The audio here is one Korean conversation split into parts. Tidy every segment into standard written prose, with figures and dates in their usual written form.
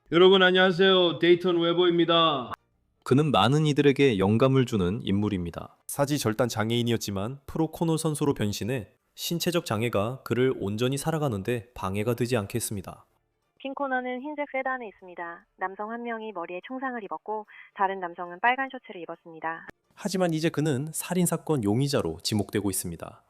여러분 안녕하세요. 데이턴 웨버입니다. 그는 많은 이들에게 영감을 주는 인물입니다. 사지절단 장애인이었지만 프로 코너 선수로 변신해 신체적 장애가 그를 온전히 살아가는데 방해가 되지 않게 했습니다. 킹 코너는 흰색 세단에 있습니다. 남성 한 명이 머리에 총상을 입었고 다른 남성은 빨간 셔츠를 입었습니다. 하지만 이제 그는 살인사건 용의자로 지목되고 있습니다.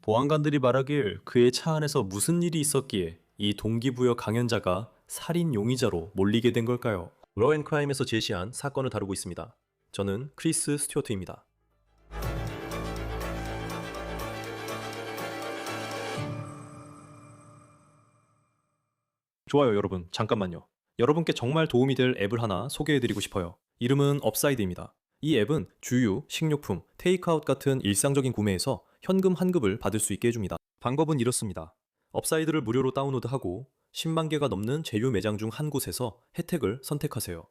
보안관들이 말하길 그의 차 안에서 무슨 일이 있었기에 이 동기부여 강연자가 살인 용의자로 몰리게 된 걸까요? 러앤크라임에서 제시한 사건을 다루고 있습니다. 저는 크리스 스튜어트입니다. 좋아요, 여러분. 잠깐만요. 여러분께 정말 도움이 될 앱을 하나 소개해드리고 싶어요. 이름은 업사이드입니다. 이 앱은 주유, 식료품, 테이크아웃 같은 일상적인 구매에서 현금 환급을 받을 수 있게 해줍니다. 방법은 이렇습니다. 업사이드를 무료로 다운로드하고 10만 개가 넘는 제휴 매장 중 한 곳에서 혜택을 선택하세요.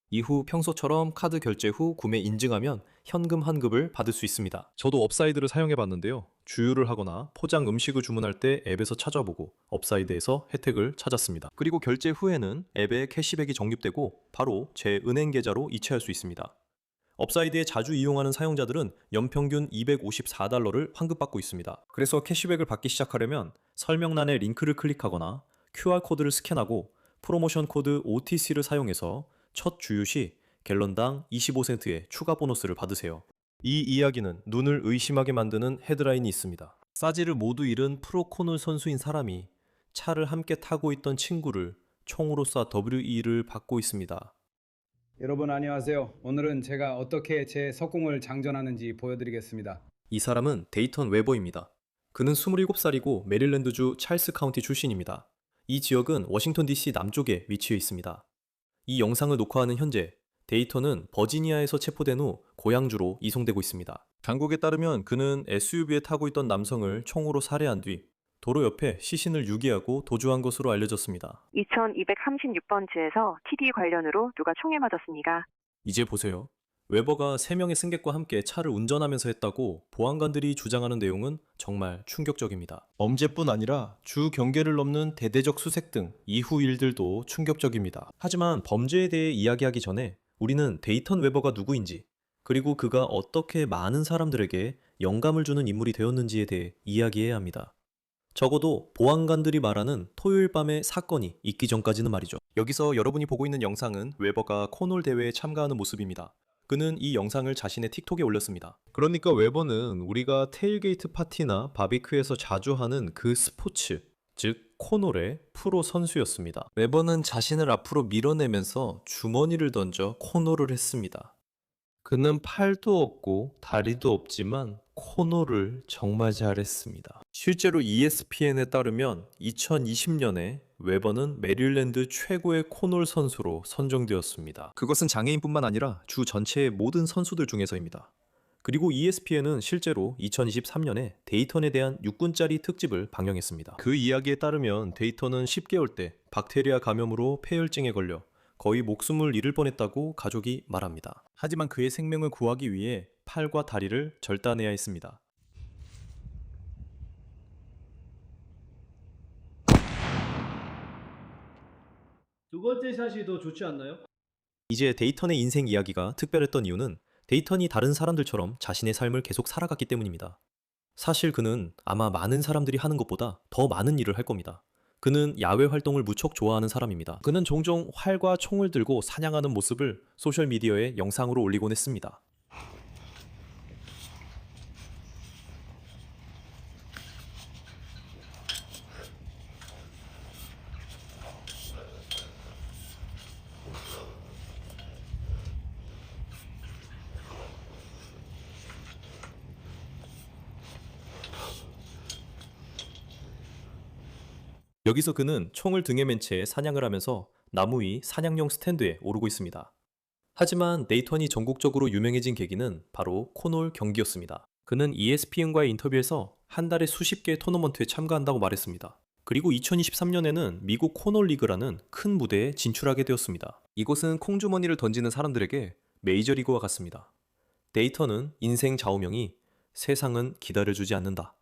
이후 평소처럼 카드 결제 후 구매 인증하면 현금 환급을 받을 수 있습니다. 저도 업사이드를 사용해 봤는데요. 주유를 하거나 포장 음식을 주문할 때 앱에서 찾아보고 업사이드에서 혜택을 찾았습니다. 그리고 결제 후에는 앱에 캐시백이 적립되고 바로 제 은행 계좌로 이체할 수 있습니다. 업사이드에 자주 이용하는 사용자들은 연평균 254달러를 환급받고 있습니다. 그래서 캐시백을 받기 시작하려면 설명란에 링크를 클릭하거나 QR코드를 스캔하고 프로모션 코드 OTC를 사용해서 첫 주유 시 갤런당 25센트의 추가 보너스를 받으세요. 이 이야기는 눈을 의심하게 만드는 헤드라인이 있습니다. 사지를 모두 잃은 프로 코놀 선수인 사람이 차를 함께 타고 있던 친구를 총으로 쏴 WE를 받고 있습니다. 여러분 안녕하세요. 오늘은 제가 어떻게 제 석궁을 장전하는지 보여드리겠습니다. 이 사람은 데이턴 웨버입니다. 그는 27살이고 메릴랜드주 찰스 카운티 출신입니다. 이 지역은 워싱턴 DC 남쪽에 위치해 있습니다. 이 영상을 녹화하는 현재 데이턴은 버지니아에서 체포된 후 고향주로 이송되고 있습니다. 당국에 따르면 그는 SUV에 타고 있던 남성을 총으로 살해한 뒤 도로 옆에 시신을 유기하고 도주한 것으로 알려졌습니다. 2236번지에서 TD 관련으로 누가 총에 맞았습니다. 이제 보세요. 웨버가 3명의 승객과 함께 차를 운전하면서 했다고 보안관들이 주장하는 내용은 정말 충격적입니다. 범죄뿐 아니라 주 경계를 넘는 대대적 수색 등 이후 일들도 충격적입니다. 하지만 범죄에 대해 이야기하기 전에 우리는 데이턴 웨버가 누구인지, 그리고 그가 어떻게 많은 사람들에게 영감을 주는 인물이 되었는지에 대해 이야기해야 합니다. 적어도 보안관들이 말하는 토요일 밤의 사건이 있기 전까지는 말이죠. 여기서 여러분이 보고 있는 영상은 웨버가 코놀 대회에 참가하는 모습입니다. 그는 이 영상을 자신의 틱톡에 올렸습니다. 그러니까 웨버는 우리가 테일게이트 파티나 바비큐에서 자주 하는 그 스포츠, 즉 코놀의 프로 선수였습니다. 웨버는 자신을 앞으로 밀어내면서 주머니를 던져 코놀을 했습니다. 그는 팔도 없고 다리도 없지만 코놀을 정말 잘했습니다. 실제로 ESPN에 따르면 2020년에 웨버는 메릴랜드 최고의 코놀 선수로 선정되었습니다. 그것은 장애인뿐만 아니라 주 전체의 모든 선수들 중에서입니다. 그리고 ESPN은 실제로 2023년에 데이턴에 대한 6분짜리 특집을 방영했습니다. 그 이야기에 따르면 데이턴은 10개월 때 박테리아 감염으로 폐혈증에 걸려 거의 목숨을 잃을 뻔했다고 가족이 말합니다. 하지만 그의 생명을 구하기 위해 팔과 다리를 절단해야 했습니다. 두 번째 샷이 더 좋지 않나요? 이제 데이턴의 인생 이야기가 특별했던 이유는 데이턴이 다른 사람들처럼 자신의 삶을 계속 살아갔기 때문입니다. 사실 그는 아마 많은 사람들이 하는 것보다 더 많은 일을 할 겁니다. 그는 야외 활동을 무척 좋아하는 사람입니다. 그는 종종 활과 총을 들고 사냥하는 모습을 소셜미디어에 영상으로 올리곤 했습니다. 여기서 그는 총을 등에 맨 채 사냥을 하면서 나무 위 사냥용 스탠드에 오르고 있습니다. 하지만 데이턴이 전국적으로 유명해진 계기는 바로 코놀 경기였습니다. 그는 ESPN과의 인터뷰에서 한 달에 수십 개의 토너먼트에 참가한다고 말했습니다. 그리고 2023년에는 미국 코놀 리그라는 큰 무대에 진출하게 되었습니다. 이곳은 콩주머니를 던지는 사람들에게 메이저리그와 같습니다. 데이턴은 인생 좌우명이 세상은 기다려주지 않는다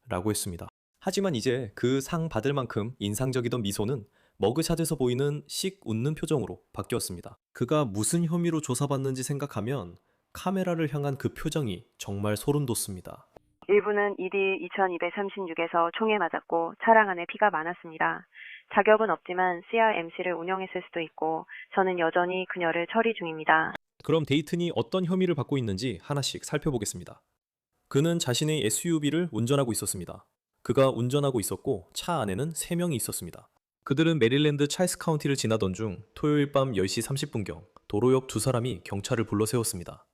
라고 했습니다. 하지만 이제 그 상 받을 만큼 인상적이던 미소는 머그샷에서 보이는 씩 웃는 표정으로 바뀌었습니다. 그가 무슨 혐의로 조사받는지 생각하면 카메라를 향한 그 표정이 정말 소름 돋습니다. 일부는 ED 2236에서 총에 맞았고 차량 안에 피가 많았습니다. 자격은 없지만 CRMC를 운영했을 수도 있고 저는 여전히 그녀를 처리 중입니다. 그럼 데이튼이 어떤 혐의를 받고 있는지 하나씩 살펴보겠습니다. 그는 자신의 SUV를 운전하고 있었습니다. 그가 운전하고 있었고 차 안에는 3명이 있었습니다. 그들은 메릴랜드 찰스 카운티를 지나던 중 토요일 밤 10시 30분경 도로 옆 두 사람이 경찰을 불러 세웠습니다.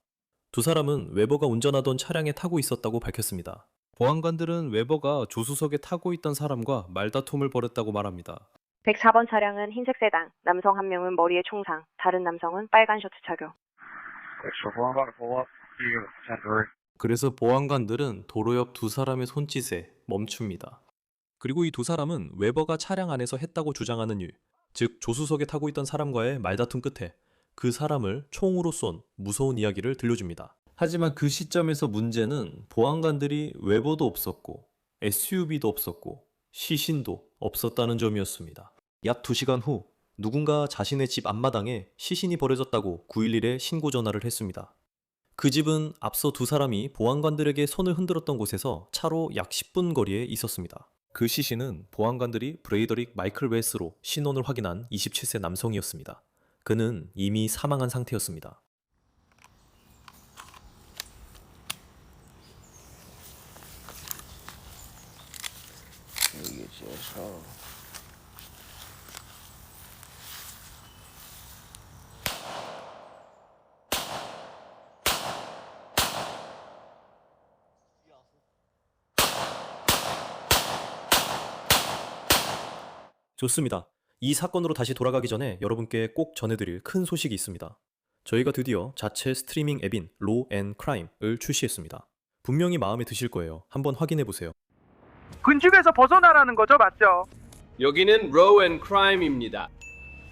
두 사람은 웨버가 운전하던 차량에 타고 있었다고 밝혔습니다. 보안관들은 웨버가 조수석에 타고 있던 사람과 말다툼을 벌였다고 말합니다. 104번 차량은 흰색 세단, 남성 1명은 머리에 총상, 다른 남성은 빨간 셔츠 착용. 그래서 보안관들은 도로 옆 두 사람의 손짓에 멈춥니다. 그리고 이 두 사람은 웨버가 차량 안에서 했다고 주장하는 일, 즉 조수석에 타고 있던 사람과의 말다툼 끝에 그 사람을 총으로 쏜 무서운 이야기를 들려줍니다. 하지만 그 시점에서 문제는 보안관들이 웨버도 없었고 SUV도 없었고 시신도 없었다는 점이었습니다. 약 2시간 후 누군가 자신의 집 앞마당에 시신이 버려졌다고 911에 신고 전화를 했습니다. 그 집은 앞서 두 사람이 보안관들에게 손을 흔들었던 곳에서 차로 약 10분 거리에 있었습니다. 그 시신은 보안관들이 브레이더릭 마이클 웨스로 신원을 확인한 27세 남성이었습니다. 그는 이미 사망한 상태였습니다. 좋습니다. 이 사건으로 다시 돌아가기 전에 여러분께 꼭 전해드릴 큰 소식이 있습니다. 저희가 드디어 자체 스트리밍 앱인 로 앤 크라임을 출시했습니다. 분명히 마음에 드실 거예요. 한번 확인해보세요. 근집에서 벗어나라는 거죠, 맞죠? 여기는 Raw and Crime입니다.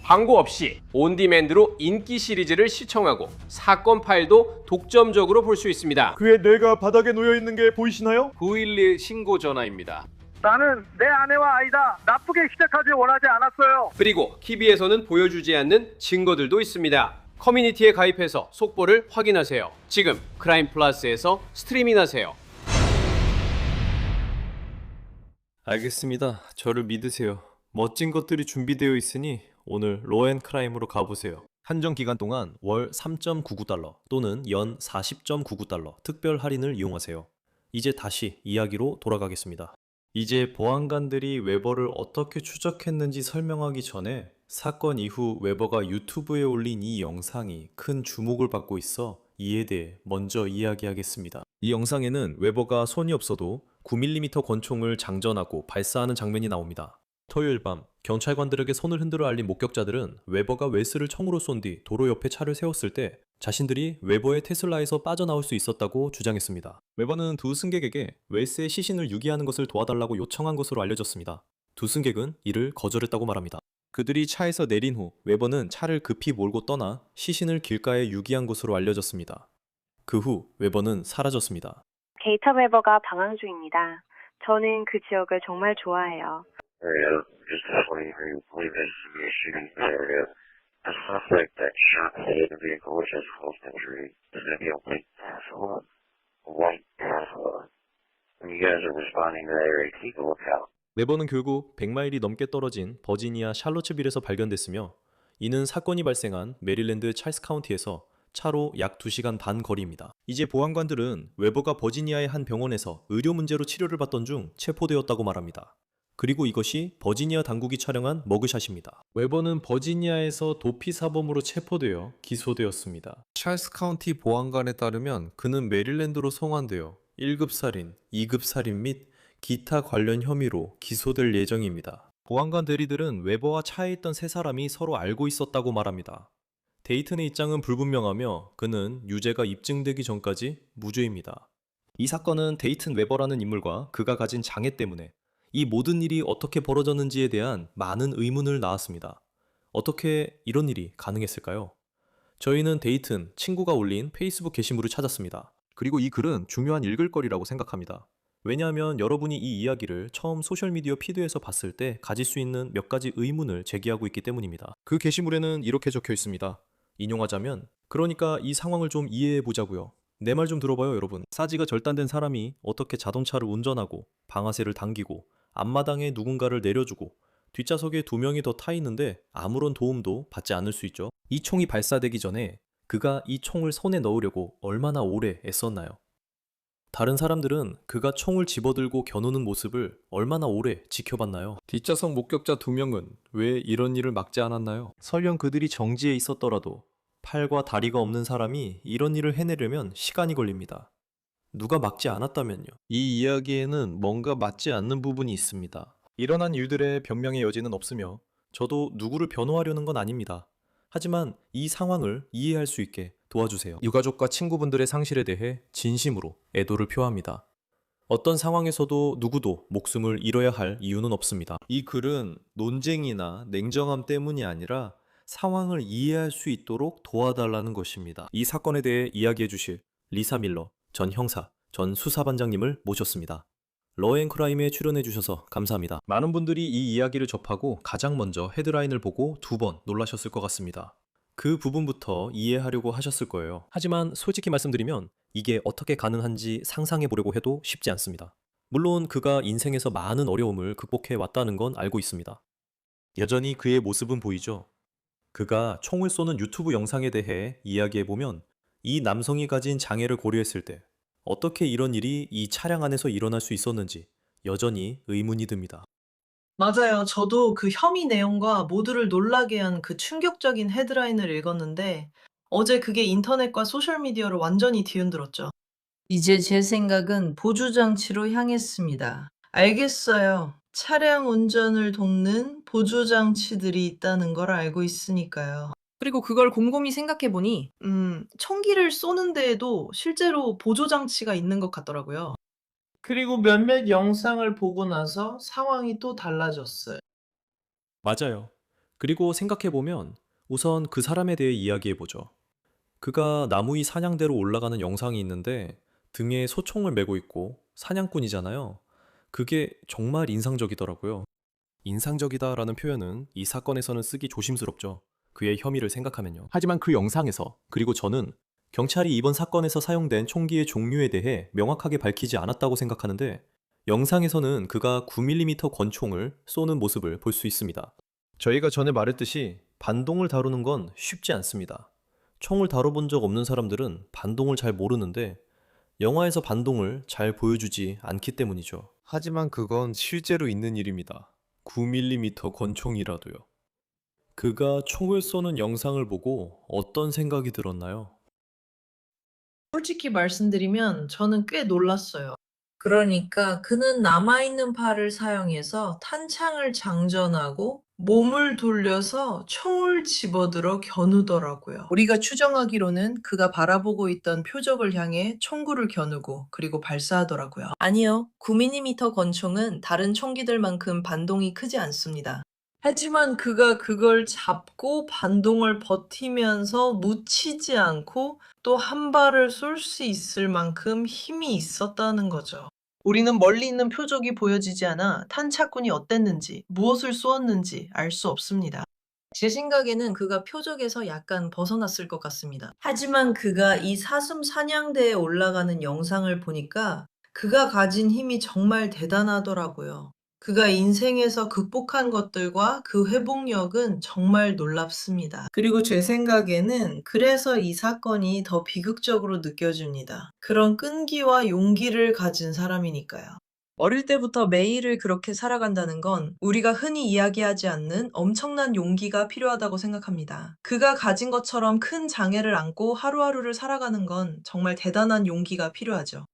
광고 없이 온디맨드로 인기 시리즈를 시청하고 사건 파일도 독점적으로 볼 수 있습니다. 그의 뇌가 바닥에 놓여 있는 게 보이시나요? 911 신고 전화입니다. 나는 내 아내와 아이다 나쁘게 시작하지 원하지 않았어요. 그리고 TV에서는 보여주지 않는 증거들도 있습니다. 커뮤니티에 가입해서 속보를 확인하세요. 지금 크라임 플러스에서 스트리밍하세요. 알겠습니다. 저를 믿으세요. 멋진 것들이 준비되어 있으니 오늘 로앤크라임으로 가보세요. 한정 기간 동안 월 3.99달러 또는 연 40.99달러 특별 할인을 이용하세요. 이제 다시 이야기로 돌아가겠습니다. 이제 보안관들이 웨버를 어떻게 추적했는지 설명하기 전에 사건 이후 웨버가 유튜브에 올린 이 영상이 큰 주목을 받고 있어 이에 대해 먼저 이야기하겠습니다. 이 영상에는 웨버가 손이 없어도 9mm 권총을 장전하고 발사하는 장면이 나옵니다. 토요일 밤 경찰관들에게 손을 흔들어 알린 목격자들은 웨버가 웨스를 총으로 쏜 뒤 도로 옆에 차를 세웠을 때 자신들이 웨버의 테슬라에서 빠져나올 수 있었다고 주장했습니다. 웨버는 두 승객에게 웨스의 시신을 유기하는 것을 도와달라고 요청한 것으로 알려졌습니다. 두 승객은 이를 거절했다고 말합니다. 그들이 차에서 내린 후 웨버는 차를 급히 몰고 떠나 시신을 길가에 유기한 것으로 알려졌습니다. 그 후 웨버는 사라졌습니다. 게이터 웨버가 방황 중입니다. 저는 그 지역을 정말 좋아해요. Just definitely believe investigation area. A suspect that shot and hit the vehicle which has close injury is going to be a white Tesla. A white Tesla. When you guys are responding to that area, keep a lookout. 웨버는 결국 100마일이 넘게 떨어진 버지니아 샬로츠빌에서 발견됐으며 이는 사건이 발생한 메릴랜드 찰스 카운티에서 차로 약 2시간 반 거리입니다. 이제 보안관들은 웨버가 버지니아의 한 병원에서 의료 문제로 치료를 받던 중 체포되었다고 말합니다. 그리고 이것이 버지니아 당국이 촬영한 머그샷입니다. 웨버는 버지니아에서 도피 사범으로 체포되어 기소되었습니다. 찰스 카운티 보안관에 따르면 그는 메릴랜드로 송환되어 1급 살인, 2급 살인 및 기타 관련 혐의로 기소될 예정입니다. 보안관 대리들은 웨버와 차에 있던 세 사람이 서로 알고 있었다고 말합니다. 데이튼의 입장은 불분명하며 그는 유죄가 입증되기 전까지 무죄입니다. 이 사건은 데이튼 웨버라는 인물과 그가 가진 장애 때문에 이 모든 일이 어떻게 벌어졌는지에 대한 많은 의문을 낳았습니다. 어떻게 이런 일이 가능했을까요? 저희는 데이튼, 친구가 올린 페이스북 게시물을 찾았습니다. 그리고 이 글은 중요한 읽을 거리라고 생각합니다. 왜냐하면 여러분이 이 이야기를 처음 소셜미디어 피드에서 봤을 때 가질 수 있는 몇 가지 의문을 제기하고 있기 때문입니다. 그 게시물에는 이렇게 적혀 있습니다. 인용하자면, 그러니까 이 상황을 좀 이해해 보자고요. 내 말 좀 들어봐요, 여러분. 사지가 절단된 사람이 어떻게 자동차를 운전하고 방아쇠를 당기고 앞마당에 누군가를 내려주고 뒷좌석에 2명이 더 타 있는데 아무런 도움도 받지 않을 수 있죠. 이 총이 발사되기 전에 그가 이 총을 손에 넣으려고 얼마나 오래 애썼나요? 다른 사람들은 그가 총을 집어들고 겨누는 모습을 얼마나 오래 지켜봤나요? 뒷좌석 목격자 2명은 왜 이런 일을 막지 않았나요? 설령 그들이 정지해 있었더라도 팔과 다리가 없는 사람이 이런 일을 해내려면 시간이 걸립니다. 누가 막지 않았다면요? 이 이야기에는 뭔가 맞지 않는 부분이 있습니다. 일어난 일들의 변명의 여지는 없으며 저도 누구를 변호하려는 건 아닙니다. 하지만 이 상황을 이해할 수 있게 도와주세요. 유가족과 친구분들의 상실에 대해 진심으로 애도를 표합니다. 어떤 상황에서도 누구도 목숨을 잃어야 할 이유는 없습니다. 이 글은 논쟁이나 냉정함 때문이 아니라 상황을 이해할 수 있도록 도와달라는 것입니다. 이 사건에 대해 이야기해 주실 리사 밀러 전 형사, 전 수사반장님을 모셨습니다. 러앤크라임에 출연해 주셔서 감사합니다. 많은 분들이 이 이야기를 접하고 가장 먼저 헤드라인을 보고 2번 놀라셨을 것 같습니다. 그 부분부터 이해하려고 하셨을 거예요. 하지만 솔직히 말씀드리면 이게 어떻게 가능한지 상상해 보려고 해도 쉽지 않습니다. 물론 그가 인생에서 많은 어려움을 극복해 왔다는 건 알고 있습니다. 여전히 그의 모습은 보이죠. 그가 총을 쏘는 유튜브 영상에 대해 이야기해 보면 이 남성이 가진 장애를 고려했을 때 어떻게 이런 일이 이 차량 안에서 일어날 수 있었는지 여전히 의문이 듭니다. 맞아요. 저도 그 혐의 내용과 모두를 놀라게 한 그 충격적인 헤드라인을 읽었는데 어제 그게 인터넷과 소셜미디어를 완전히 뒤흔들었죠. 이제 제 생각은 보조장치로 향했습니다. 알겠어요. 차량 운전을 돕는 보조장치들이 있다는 걸 알고 있으니까요. 그리고 그걸 곰곰이 생각해보니, 총기를 쏘는 데에도 실제로 보조장치가 있는 것 같더라고요. 그리고 몇몇 영상을 보고 나서 상황이 또 달라졌어요. 맞아요. 그리고 생각해보면 우선 그 사람에 대해 이야기해보죠. 그가 나무위 사냥대로 올라가는 영상이 있는데 등에 소총을 메고 있고 사냥꾼이잖아요. 그게 정말 인상적이더라고요. 인상적이다라는 표현은 이 사건에서는 쓰기 조심스럽죠. 그의 혐의를 생각하면요. 하지만 그 영상에서, 그리고 저는 경찰이 이번 사건에서 사용된 총기의 종류에 대해 명확하게 밝히지 않았다고 생각하는데 영상에서는 그가 9mm 권총을 쏘는 모습을 볼 수 있습니다. 저희가 전에 말했듯이 반동을 다루는 건 쉽지 않습니다. 총을 다뤄본 적 없는 사람들은 반동을 잘 모르는데 영화에서 반동을 잘 보여주지 않기 때문이죠. 하지만 그건 실제로 있는 일입니다. 9mm 권총이라도요. 그가 총을 쏘는 영상을 보고 어떤 생각이 들었나요? 솔직히 말씀드리면 저는 꽤 놀랐어요. 그러니까 그는 남아있는 팔을 사용해서 탄창을 장전하고 몸을 돌려서 총을 집어들어 겨누더라고요. 우리가 추정하기로는 그가 바라보고 있던 표적을 향해 총구를 겨누고 그리고 발사하더라고요. 아니요, 9mm 권총은 다른 총기들만큼 반동이 크지 않습니다. 하지만 그가 그걸 잡고 반동을 버티면서 묻히지 않고 또 한 발을 쏠 수 있을 만큼 힘이 있었다는 거죠. 우리는 멀리 있는 표적이 보여지지 않아 탄착군이 어땠는지, 무엇을 쏘았는지 알 수 없습니다. 제 생각에는 그가 표적에서 약간 벗어났을 것 같습니다. 하지만 그가 이 사슴 사냥대에 올라가는 영상을 보니까 그가 가진 힘이 정말 대단하더라고요. 그가 인생에서 극복한 것들과 그 회복력은 정말 놀랍습니다. 그리고 제 생각에는 그래서 이 사건이 더 비극적으로 느껴집니다. 그런 끈기와 용기를 가진 사람이니까요. 어릴 때부터 매일을 그렇게 살아간다는 건 우리가 흔히 이야기하지 않는 엄청난 용기가 필요하다고 생각합니다. 그가 가진 것처럼 큰 장애를 안고 하루하루를 살아가는 건 정말 대단한 용기가 필요하죠.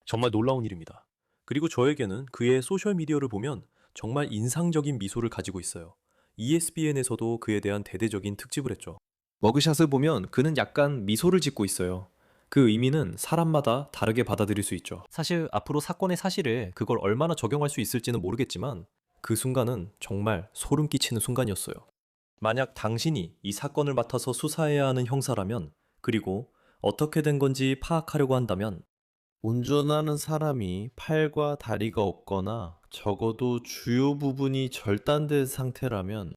정말 놀라운 일입니다. 그리고 저에게는 그의 소셜미디어를 보면 정말 인상적인 미소를 가지고 있어요. ESPN에서도 그에 대한 대대적인 특집을 했죠. 머그샷을 보면 그는 약간 미소를 짓고 있어요. 그 의미는 사람마다 다르게 받아들일 수 있죠. 사실 앞으로 사건의 사실에 그걸 얼마나 적용할 수 있을지는 모르겠지만 그 순간은 정말 소름 끼치는 순간이었어요. 만약 당신이 이 사건을 맡아서 수사해야 하는 형사라면, 그리고 어떻게 된 건지 파악하려고 한다면 운전하는 사람이 팔과 다리가 없거나 적어도 주요 부분이 절단된 상태라면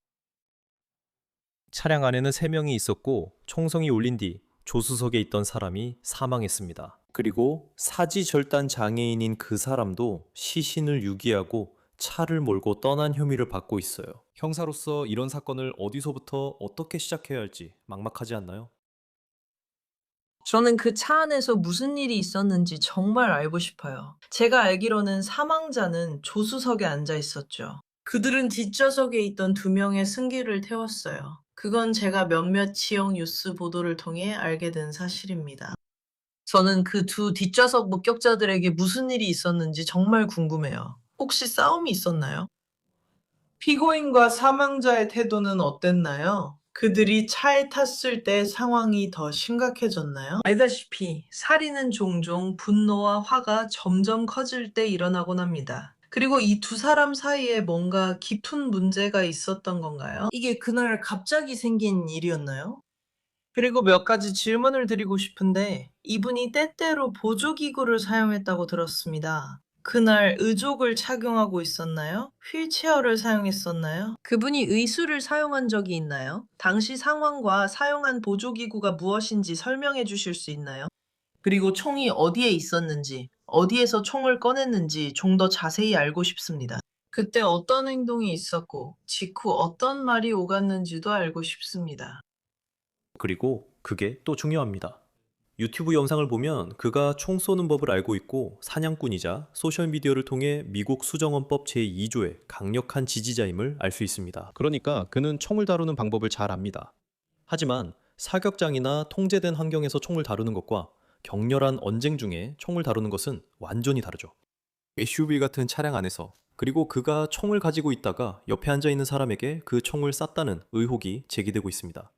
차량 안에는 3명이 있었고 총성이 울린 뒤 조수석에 있던 사람이 사망했습니다. 그리고 사지절단 장애인인 그 사람도 시신을 유기하고 차를 몰고 떠난 혐의를 받고 있어요. 형사로서 이런 사건을 어디서부터 어떻게 시작해야 할지 막막하지 않나요? 저는 그 차 안에서 무슨 일이 있었는지 정말 알고 싶어요. 제가 알기로는 사망자는 조수석에 앉아 있었죠. 그들은 뒷좌석에 있던 2명의 승기를 태웠어요. 그건 제가 몇몇 지역 뉴스 보도를 통해 알게 된 사실입니다. 저는 그 2 뒷좌석 목격자들에게 무슨 일이 있었는지 정말 궁금해요. 혹시 싸움이 있었나요? 피고인과 사망자의 태도는 어땠나요? 그들이 차에 탔을 때 상황이 더 심각해졌나요? 알다시피 살인은 종종 분노와 화가 점점 커질 때 일어나곤 합니다. 그리고 이 2 사람 사이에 뭔가 깊은 문제가 있었던 건가요? 이게 그날 갑자기 생긴 일이었나요? 그리고 몇 가지 질문을 드리고 싶은데, 이분이 때때로 보조기구를 사용했다고 들었습니다. 그날 의족을 착용하고 있었나요? 휠체어를 사용했었나요? 그분이 의수를 사용한 적이 있나요? 당시 상황과 사용한 보조기구가 무엇인지 설명해 주실 수 있나요? 그리고 총이 어디에 있었는지, 어디에서 총을 꺼냈는지 좀 더 자세히 알고 싶습니다. 그때 어떤 행동이 있었고, 직후 어떤 말이 오갔는지도 알고 싶습니다. 그리고 그게 또 중요합니다. 유튜브 영상을 보면 그가 총 쏘는 법을 알고 있고 사냥꾼이자 소셜미디어를 통해 미국 수정헌법 제2조의 강력한 지지자임을 알 수 있습니다. 그러니까 그는 총을 다루는 방법을 잘 압니다. 하지만 사격장이나 통제된 환경에서 총을 다루는 것과 격렬한 언쟁 중에 총을 다루는 것은 완전히 다르죠. SUV 같은 차량 안에서, 그리고 그가 총을 가지고 있다가 옆에 앉아있는 사람에게 그 총을 쐈다는 의혹이 제기되고 있습니다.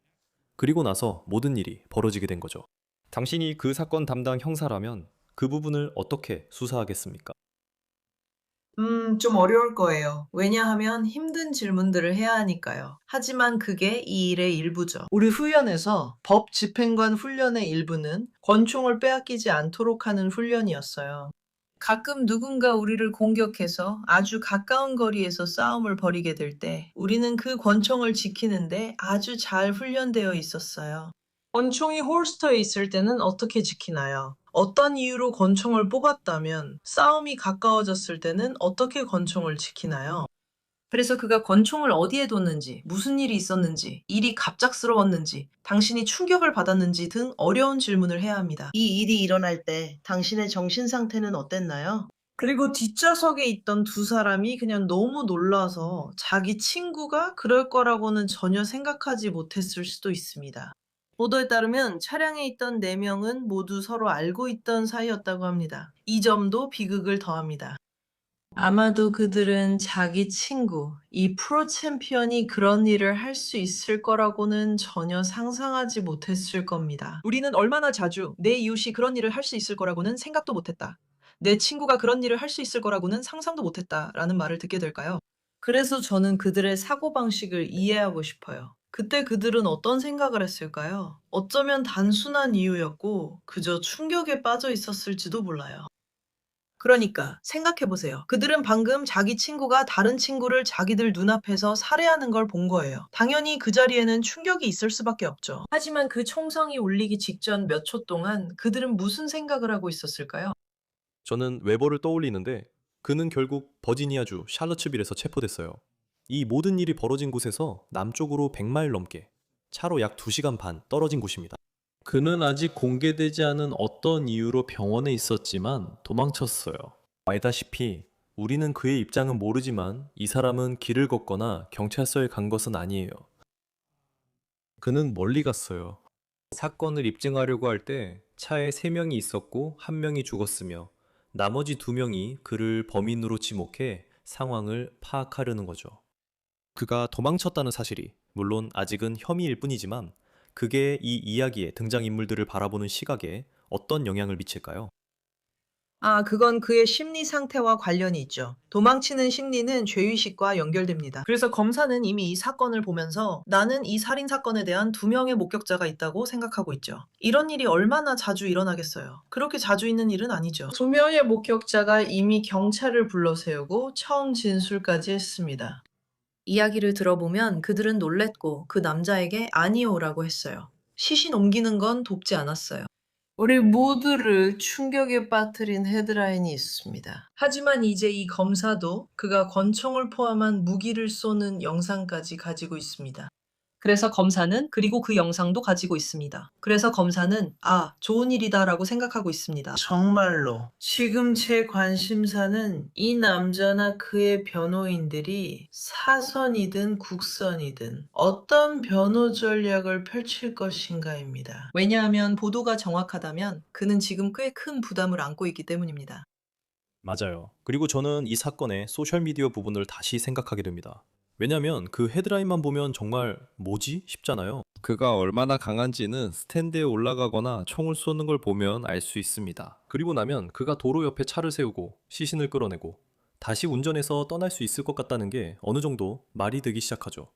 그리고 나서 모든 일이 벌어지게 된 거죠. 당신이 그 사건 담당 형사라면 그 부분을 어떻게 수사하겠습니까? 좀 어려울 거예요. 왜냐하면 힘든 질문들을 해야 하니까요. 하지만 그게 이 일의 일부죠. 우리 훈련에서 법 집행관 훈련의 일부는 권총을 빼앗기지 않도록 하는 훈련이었어요. 가끔 누군가 우리를 공격해서 아주 가까운 거리에서 싸움을 벌이게 될 때 우리는 그 권총을 지키는데 아주 잘 훈련되어 있었어요. 권총이 홀스터에 있을 때는 어떻게 지키나요? 어떤 이유로 권총을 뽑았다면 싸움이 가까워졌을 때는 어떻게 권총을 지키나요? 그래서 그가 권총을 어디에 뒀는지, 무슨 일이 있었는지, 일이 갑작스러웠는지, 당신이 충격을 받았는지 등 어려운 질문을 해야 합니다. 이 일이 일어날 때 당신의 정신 상태는 어땠나요? 그리고 뒷좌석에 있던 2 사람이 그냥 너무 놀라서 자기 친구가 그럴 거라고는 전혀 생각하지 못했을 수도 있습니다. 보도에 따르면 차량에 있던 4명은 모두 서로 알고 있던 사이였다고 합니다. 이 점도 비극을 더합니다. 아마도 그들은 자기 친구, 이 프로 챔피언이 그런 일을 할 수 있을 거라고는 전혀 상상하지 못했을 겁니다. 우리는 얼마나 자주 내 이웃이 그런 일을 할 수 있을 거라고는 생각도 못했다. 내 친구가 그런 일을 할 수 있을 거라고는 상상도 못했다. 라는 말을 듣게 될까요? 그래서 저는 그들의 사고방식을 이해하고 싶어요. 그때 그들은 어떤 생각을 했을까요? 어쩌면 단순한 이유였고 그저 충격에 빠져 있었을지도 몰라요. 그러니까 생각해보세요. 그들은 방금 자기 친구가 다른 친구를 자기들 눈앞에서 살해하는 걸 본 거예요. 당연히 그 자리에는 충격이 있을 수밖에 없죠. 하지만 그 총성이 울리기 직전 몇 초 동안 그들은 무슨 생각을 하고 있었을까요? 저는 웨버를 떠올리는데 그는 결국 버지니아주 샬럿츠빌에서 체포됐어요. 이 모든 일이 벌어진 곳에서 남쪽으로 100마일 넘게 차로 약 2시간 반 떨어진 곳입니다. 그는 아직 공개되지 않은 어떤 이유로 병원에 있었지만 도망쳤어요. 알다시피 우리는 그의 입장은 모르지만 이 사람은 길을 걷거나 경찰서에 간 것은 아니에요. 그는 멀리 갔어요. 사건을 입증하려고 할 때 차에 3명이 있었고 1명이 죽었으며 나머지 2명이 그를 범인으로 지목해 상황을 파악하려는 거죠. 그가 도망쳤다는 사실이 물론 아직은 혐의일 뿐이지만 그게 이 이야기의 등장인물들을 바라보는 시각에 어떤 영향을 미칠까요? 그건 그의 심리 상태와 관련이 있죠. 도망치는 심리는 죄의식과 연결됩니다. 그래서 검사는 이미 이 사건을 보면서 나는 이 살인 사건에 대한 2명의 목격자가 있다고 생각하고 있죠. 이런 일이 얼마나 자주 일어나겠어요. 그렇게 자주 있는 일은 아니죠. 2명의 목격자가 이미 경찰을 불러 세우고 처음 진술까지 했습니다. 이야기를 들어보면 그들은 놀랬고 그 남자에게 아니오라고 했어요. 시신 옮기는 건 돕지 않았어요. 우리 모두를 충격에 빠뜨린 헤드라인이 있습니다. 하지만 이제 이 검사도 그가 권총을 포함한 무기를 쏘는 영상까지 가지고 있습니다. 그래서 검사는 그리고 그 영상도 가지고 있습니다. 그래서 검사는 좋은 일이다라고 생각하고 있습니다. 정말로 지금 제 관심사는 이 남자나 그의 변호인들이 사선이든 국선이든 어떤 변호 전략을 펼칠 것인가입니다. 왜냐하면 보도가 정확하다면 그는 지금 꽤 큰 부담을 안고 있기 때문입니다. 맞아요. 그리고 저는 이 사건의 소셜미디어 부분을 다시 생각하게 됩니다. 왜냐면 그 헤드라인만 보면 정말 뭐지? 싶잖아요. 그가 얼마나 강한지는 스탠드에 올라가거나 총을 쏘는 걸 보면 알 수 있습니다. 그리고 나면 그가 도로 옆에 차를 세우고 시신을 끌어내고 다시 운전해서 떠날 수 있을 것 같다는 게 어느 정도 말이 되기 시작하죠.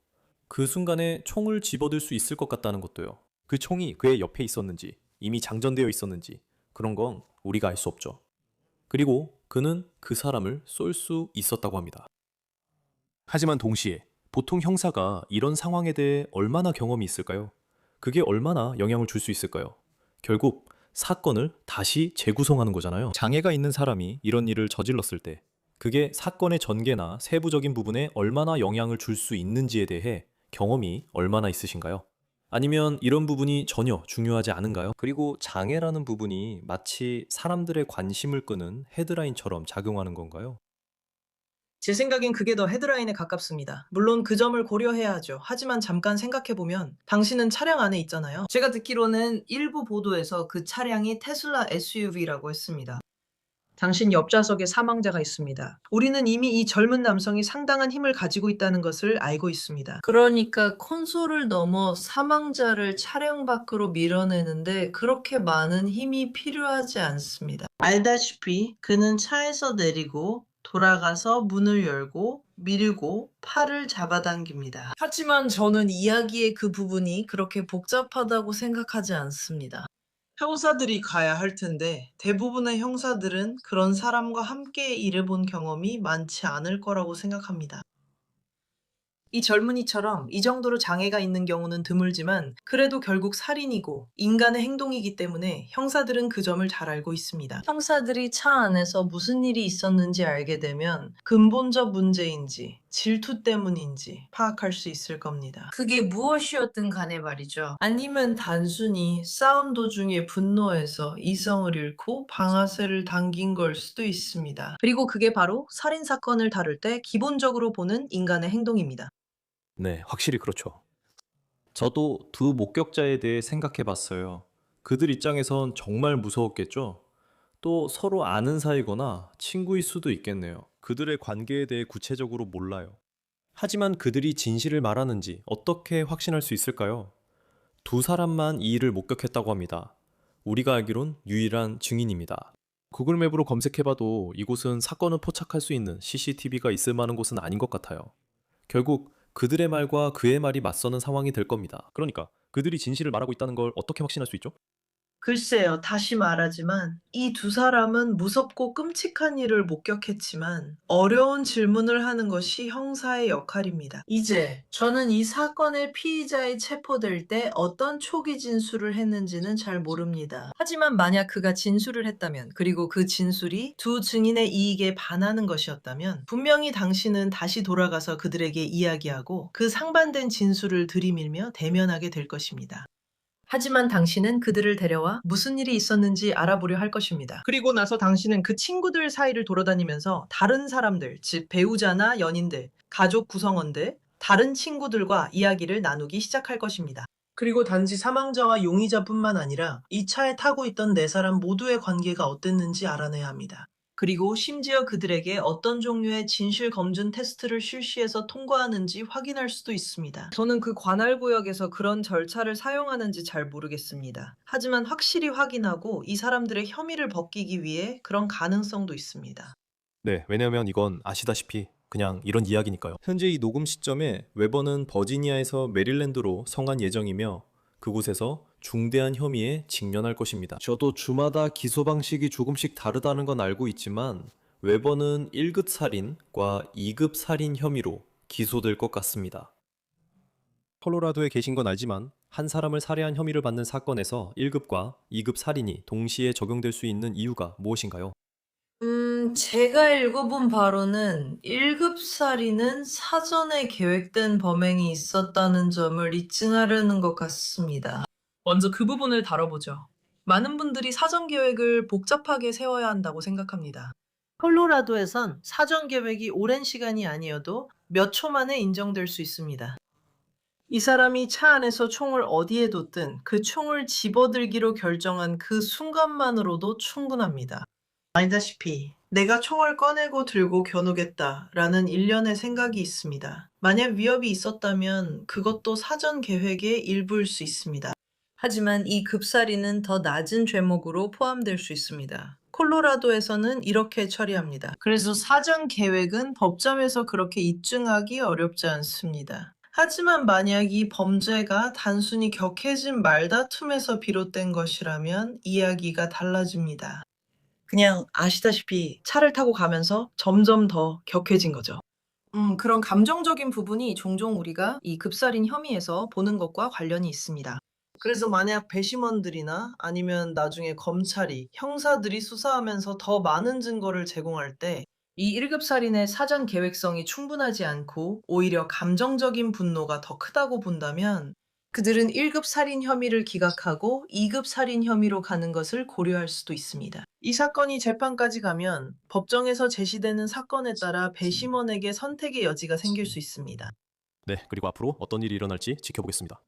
그 순간에 총을 집어들 수 있을 것 같다는 것도요. 그 총이 그의 옆에 있었는지 이미 장전되어 있었는지 그런 건 우리가 알 수 없죠. 그리고 그는 그 사람을 쏠 수 있었다고 합니다. 하지만 동시에 보통 형사가 이런 상황에 대해 얼마나 경험이 있을까요? 그게 얼마나 영향을 줄 수 있을까요? 결국 사건을 다시 재구성하는 거잖아요. 장애가 있는 사람이 이런 일을 저질렀을 때 그게 사건의 전개나 세부적인 부분에 얼마나 영향을 줄 수 있는지에 대해 경험이 얼마나 있으신가요? 아니면 이런 부분이 전혀 중요하지 않은가요? 그리고 장애라는 부분이 마치 사람들의 관심을 끄는 헤드라인처럼 작용하는 건가요? 제 생각엔 그게 더 헤드라인에 가깝습니다. 물론 그 점을 고려해야 하죠. 하지만 잠깐 생각해보면 당신은 차량 안에 있잖아요. 제가 듣기로는 일부 보도에서 그 차량이 테슬라 SUV라고 했습니다. 당신 옆좌석에 사망자가 있습니다. 우리는 이미 이 젊은 남성이 상당한 힘을 가지고 있다는 것을 알고 있습니다. 그러니까 콘솔을 넘어 사망자를 차량 밖으로 밀어내는데 그렇게 많은 힘이 필요하지 않습니다. 알다시피 그는 차에서 내리고 돌아가서 문을 열고 밀고 팔을 잡아당깁니다. 하지만 저는 이야기의 그 부분이 그렇게 복잡하다고 생각하지 않습니다. 형사들이 가야 할 텐데 대부분의 형사들은 그런 사람과 함께 일해본 경험이 많지 않을 거라고 생각합니다. 이 젊은이처럼 이 정도로 장애가 있는 경우는 드물지만 그래도 결국 살인이고 인간의 행동이기 때문에 형사들은 그 점을 잘 알고 있습니다. 형사들이 차 안에서 무슨 일이 있었는지 알게 되면 근본적 문제인지 질투 때문인지 파악할 수 있을 겁니다. 그게 무엇이었든 간에 말이죠. 아니면 단순히 싸움 도중에 분노해서 이성을 잃고 방아쇠를 당긴 걸 수도 있습니다. 그리고 그게 바로 살인 사건을 다룰 때 기본적으로 보는 인간의 행동입니다. 네, 확실히 그렇죠. 저도 두 목격자에 대해 생각해 봤어요. 그들 입장에선 정말 무서웠겠죠? 또 서로 아는 사이거나 친구일 수도 있겠네요. 그들의 관계에 대해 구체적으로 몰라요. 하지만 그들이 진실을 말하는지 어떻게 확신할 수 있을까요? 두 사람만 이 일을 목격했다고 합니다. 우리가 알기론 유일한 증인입니다. 구글맵으로 검색해봐도 이곳은 사건을 포착할 수 있는 CCTV가 있을 만한 곳은 아닌 것 같아요. 결국 그들의 말과 그의 말이 맞서는 상황이 될 겁니다. 그러니까 그들이 진실을 말하고 있다는 걸 어떻게 확신할 수 있죠? 글쎄요, 다시 말하지만 이 두 사람은 무섭고 끔찍한 일을 목격했지만 어려운 질문을 하는 것이 형사의 역할입니다. 이제 저는 이 사건의 피의자에 체포될 때 어떤 초기 진술을 했는지는 잘 모릅니다. 하지만 만약 그가 진술을 했다면 그리고 그 진술이 두 증인의 이익에 반하는 것이었다면 분명히 당신은 다시 돌아가서 그들에게 이야기하고 그 상반된 진술을 들이밀며 대면하게 될 것입니다. 하지만 당신은 그들을 데려와 무슨 일이 있었는지 알아보려 할 것입니다. 그리고 나서 당신은 그 친구들 사이를 돌아다니면서 다른 사람들, 즉 배우자나 연인들, 가족 구성원들, 다른 친구들과 이야기를 나누기 시작할 것입니다. 그리고 단지 사망자와 용의자뿐만 아니라 이 차에 타고 있던 네 사람 모두의 관계가 어땠는지 알아내야 합니다. 그리고 심지어 그들에게 어떤 종류의 진실 검증 테스트를 실시해서 통과하는지 확인할 수도 있습니다. 저는 그 관할 구역에서 그런 절차를 사용하는지 잘 모르겠습니다. 하지만 확실히 확인하고 이 사람들의 혐의를 벗기기 위해 그런 가능성도 있습니다. 네, 왜냐면 이건 아시다시피 그냥 이런 이야기니까요. 현재 이 녹음 시점에 웨버는 버지니아에서 메릴랜드로 성한 예정이며 그곳에서 중대한 혐의에 직면할 것입니다. 저도 주마다 기소 방식이 조금씩 다르다는 건 알고 있지만 웨버는 1급 살인과 2급 살인 혐의로 기소될 것 같습니다. 콜로라도에 계신 건 알지만 한 사람을 살해한 혐의를 받는 사건에서 1급과 2급 살인이 동시에 적용될 수 있는 이유가 무엇인가요? 제가 읽어본 바로는 1급 살인은 사전에 계획된 범행이 있었다는 점을 입증하려는 것 같습니다. 먼저 그 부분을 다뤄보죠. 많은 분들이 사전 계획을 복잡하게 세워야 한다고 생각합니다. 콜로라도에선 사전 계획이 오랜 시간이 아니어도 몇 초 만에 인정될 수 있습니다. 이 사람이 차 안에서 총을 어디에 뒀든 그 총을 집어들기로 결정한 그 순간만으로도 충분합니다. 아시다시피 내가 총을 꺼내고 들고 겨누겠다라는 일련의 생각이 있습니다. 만약 위협이 있었다면 그것도 사전 계획의 일부일 수 있습니다. 하지만 이 급살인은 더 낮은 죄목으로 포함될 수 있습니다. 콜로라도에서는 이렇게 처리합니다. 그래서 사전 계획은 법정에서 그렇게 입증하기 어렵지 않습니다. 하지만 만약 이 범죄가 단순히 격해진 말다툼에서 비롯된 것이라면 이야기가 달라집니다. 그냥 아시다시피 차를 타고 가면서 점점 더 격해진 거죠. 그런 감정적인 부분이 종종 우리가 이 급살인 혐의에서 보는 것과 관련이 있습니다. 그래서 만약 배심원들이나 아니면 나중에 검찰이, 형사들이 수사하면서 더 많은 증거를 제공할 때 이 1급 살인의 사전 계획성이 충분하지 않고 오히려 감정적인 분노가 더 크다고 본다면 그들은 1급 살인 혐의를 기각하고 2급 살인 혐의로 가는 것을 고려할 수도 있습니다. 이 사건이 재판까지 가면 법정에서 제시되는 사건에 따라 배심원에게 선택의 여지가 생길 수 있습니다. 네, 그리고 앞으로 어떤 일이 일어날지 지켜보겠습니다.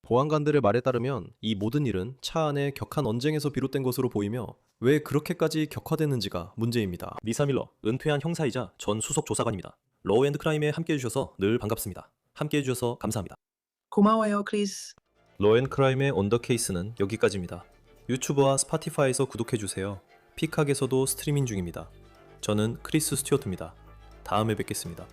보안관들의 말에 따르면 이 모든 일은 차 안의 격한 언쟁에서 비롯된 것으로 보이며 왜 그렇게까지 격화됐는지가 문제입니다. 리사 밀러, 은퇴한 형사이자 전 수석 조사관입니다. 로우 앤드 크라임에 함께해 주셔서 늘 반갑습니다. 함께해 주셔서 감사합니다. 고마워요, 크리스. 로우 앤드 크라임의 언더 케이스는 여기까지입니다. 유튜브와 스파티파이에서 구독해 주세요. 피카에서도 스트리밍 중입니다. 저는 크리스 스튜어트입니다. 다음에 뵙겠습니다.